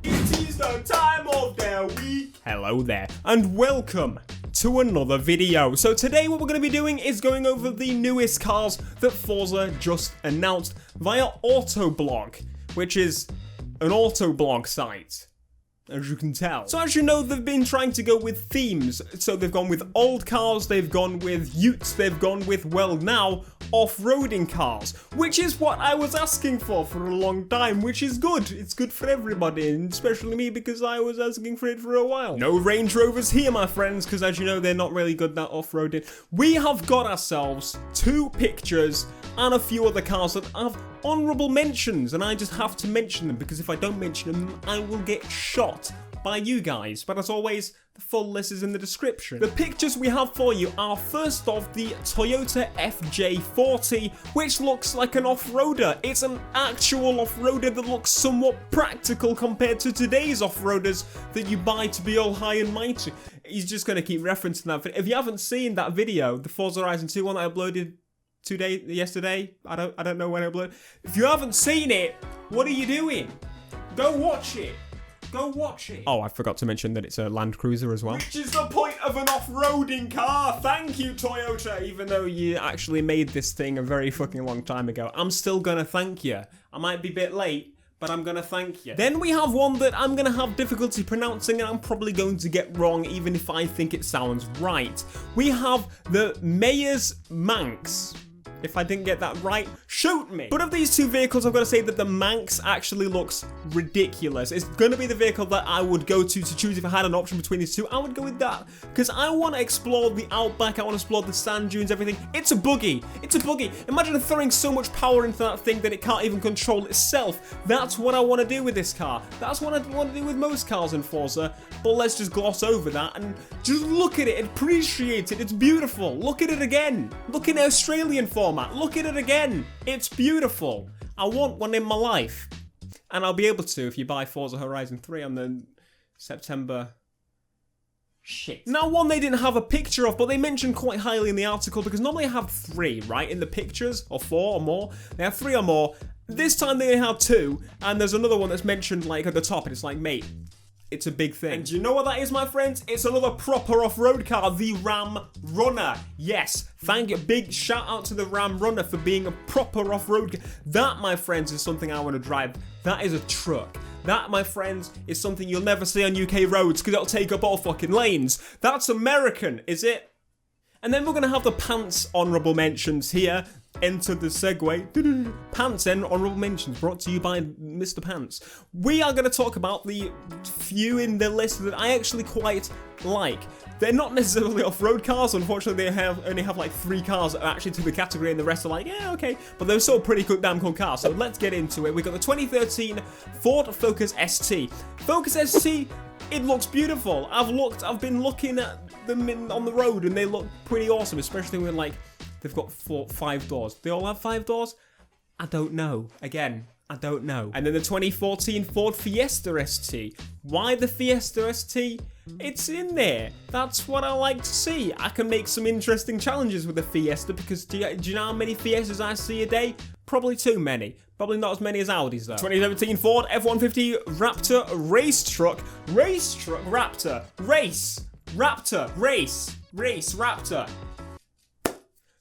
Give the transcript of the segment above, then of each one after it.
It is the time of their week. Hello there, and welcome to another video. So today what we're going to be doing is going over the newest cars that Forza just announced via Autoblog, which is an Autoblog site, as you can tell. So as you know, they've been trying to go with themes. So they've gone with old cars, they've gone with utes, they've gone with, well, now, off-roading cars, which is what I was asking for a long time, which is good. It's good for everybody, and especially me, because I was asking for it for a while. No Range Rovers here, my friends, because as you know, they're not really good at off-roading. We have got ourselves 2 pictures and a few other cars that have honourable mentions, and I just have to mention them, because if I don't mention them, I will get shot by you guys. But as always, the full list is in the description. The pictures we have for you are first off the Toyota FJ40, which looks like an off-roader. It's an actual off-roader that looks somewhat practical compared to today's off-roaders that you buy to be all high and mighty. He's just going to keep referencing that. If you haven't seen that video, the Forza Horizon 2 one that I uploaded yesterday, I don't know when I uploaded. If you haven't seen it, what are you doing? Go watch it. Go watch it. Oh, I forgot to mention that it's a Land Cruiser as well. Which is the point of an off-roading car. Thank you, Toyota. Even though you actually made this thing a very fucking long time ago, I'm still gonna thank you. I might be a bit late, but I'm gonna thank you. Then we have one that I'm gonna have difficulty pronouncing, and I'm probably going to get wrong, even if I think it sounds right. We have the Mayor's Manx. If I didn't get that right, shoot me. But of these 2 vehicles, I've got to say that the Manx actually looks ridiculous. It's going to be the vehicle that I would go to choose if I had an option between these 2. I would go with that, because I want to explore the outback. I want to explore the sand dunes, everything. It's a buggy. It's a buggy. Imagine throwing so much power into that thing that it can't even control itself. That's what I want to do with this car. That's what I want to do with most cars in Forza. But let's just gloss over that and just look at it, appreciate it. It's beautiful. Look at it again. Look in Australian format. Look at it again. It's beautiful. I want one in my life. And I'll be able to if you buy Forza Horizon 3 on the September... Shit. Now, one they didn't have a picture of, but they mentioned quite highly in the article, because normally I have 3, right, in the pictures, or 4 or more. They have 3 or more. This time they only have 2, and there's another one that's mentioned, like, at the top, and it's like, mate, it's a big thing. And do you know what that is, my friends? It's another proper off-road car, the Ram Runner. Yes, thank you. Big shout out to the Ram Runner for being a proper off-road car. That, my friends, is something I want to drive. That is a truck. That, my friends, is something you'll never see on UK roads, because it'll take up all fucking lanes. That's American, is it? And then we're going to have the Pants honourable mentions here. Enter the segue. Pants and honourable mentions brought to you by Mr. Pants. We are going to talk about the few in the list that I actually quite like. They're not necessarily off-road cars. Unfortunately, they only have like 3 cars that are actually to the category, and the rest are like, yeah, okay. But they're still pretty good, damn cool cars. So let's get into it. We've got the 2013 Ford Focus ST. Focus ST, it looks beautiful. I've been looking at them on the road, and they look pretty awesome, especially when like they've got 5 doors. They all have 5 doors? I don't know. Again, I don't know. And then the 2014 Ford Fiesta ST. Why the Fiesta ST? It's in there. That's what I like to see. I can make some interesting challenges with the Fiesta, because do you know how many Fiestas I see a day? Probably too many. Probably not as many as Audis though. 2017 Ford F-150 Raptor Race Truck. Race Truck Raptor. Race. Raptor. Race. Race Raptor.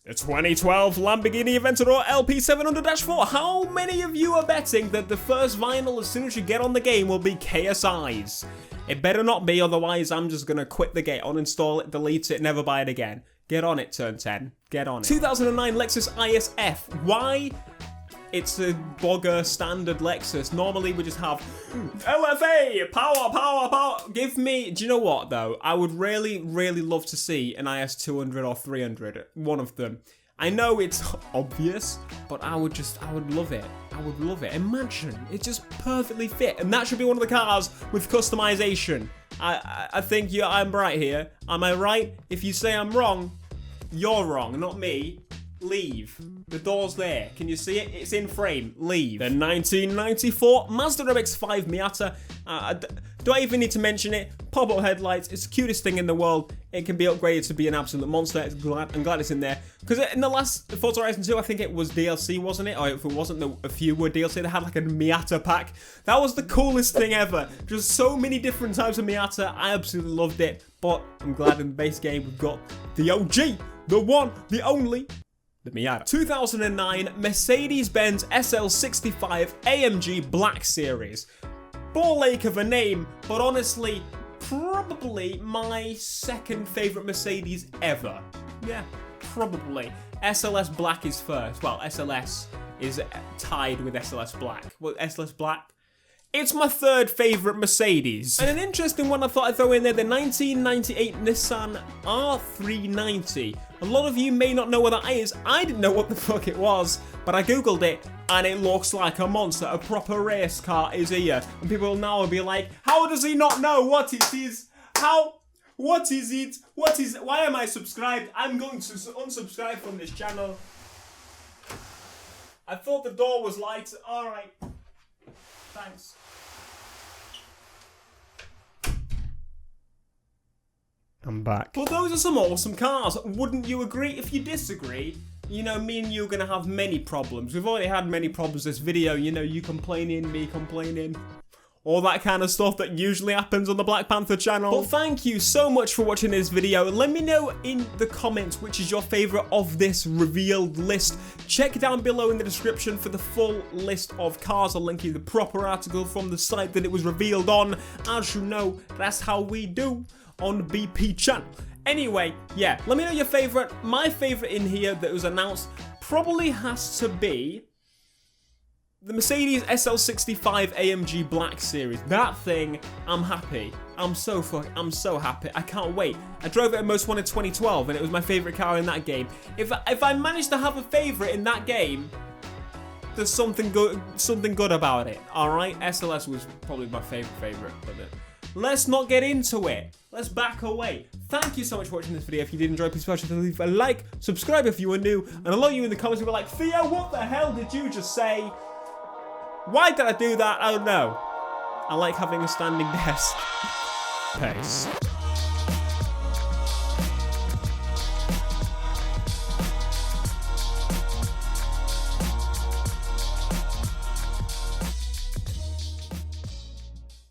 The 2012 Lamborghini Aventador LP700-4. How many of you are betting that the first vinyl as soon as you get on the game will be KSI's? It better not be, otherwise I'm just going to quit the game, uninstall it, delete it, never buy it again. Get on it, Turn 10. Get on it. 2009 Lexus ISF. Why? It's a bogger standard Lexus. Normally we just have LFA, power, power, power. Give me, do you know what though? I would really, really love to see an IS200 or 300, one of them. I know it's obvious, but I would love it. I would love it. Imagine, it just perfectly fit. And that should be one of the cars with customization. I think I'm right here. Am I right? If you say I'm wrong, you're wrong, not me. Leave. The door's there. Can you see it? It's in frame. Leave. The 1994 Mazda MX-5 Miata. Do I even need to mention it? Pop-up headlights. It's the cutest thing in the world. It can be upgraded to be an absolute monster. I'm glad it's in there. Because in the last Forza Horizon 2, I think it was DLC, wasn't it? Or if it wasn't, a few were DLC. They had like a Miata pack. That was the coolest thing ever. Just so many different types of Miata. I absolutely loved it. But I'm glad in the base game we've got the OG, the one, the only, the Miata. 2009 Mercedes-Benz SL65 AMG Black Series. Ball ache of a name, but honestly, probably my second favourite Mercedes ever. Yeah, probably. SLS Black is first. Well, SLS is tied with SLS Black. Well, SLS Black? It's my third favourite Mercedes. And an interesting one I thought I'd throw in there, the 1998 Nissan R390. A lot of you may not know what that is. I didn't know what the fuck it was, but I googled it, and it looks like a monster. A proper race car is here. And people now will be like, how does he not know what it is? What is it? Why am I subscribed? I'm going to unsubscribe from this channel. I thought the door was light. Alright. Thanks. I'm back. Well, those are some awesome cars. Wouldn't you agree? If you disagree, you know, me and you are going to have many problems. We've already had many problems this video. You know, you complaining, me complaining. All that kind of stuff that usually happens on the BlackPanthaa channel. But thank you so much for watching this video. Let me know in the comments which is your favourite of this revealed list. Check down below in the description for the full list of cars. I'll link you the proper article from the site that it was revealed on. As you know, that's how we do on BP channel. Anyway, yeah, let me know your favourite. My favourite in here that was announced probably has to be the Mercedes SL65 AMG Black Series. That thing, I'm happy. I'm so happy. I can't wait. I drove it at Most Wanted 2012 and it was my favourite car in that game. If I managed to have a favourite in that game, there's something good about it. Alright? SLS was probably my favourite. But let's not get into it. Let's back away. Thank you so much for watching this video. If you did enjoy, please leave a like, subscribe if you were new, and a lot of you in the comments were like, Theo, what the hell did you just say? Why did I do that? I don't know. I like having a standing desk. Peace.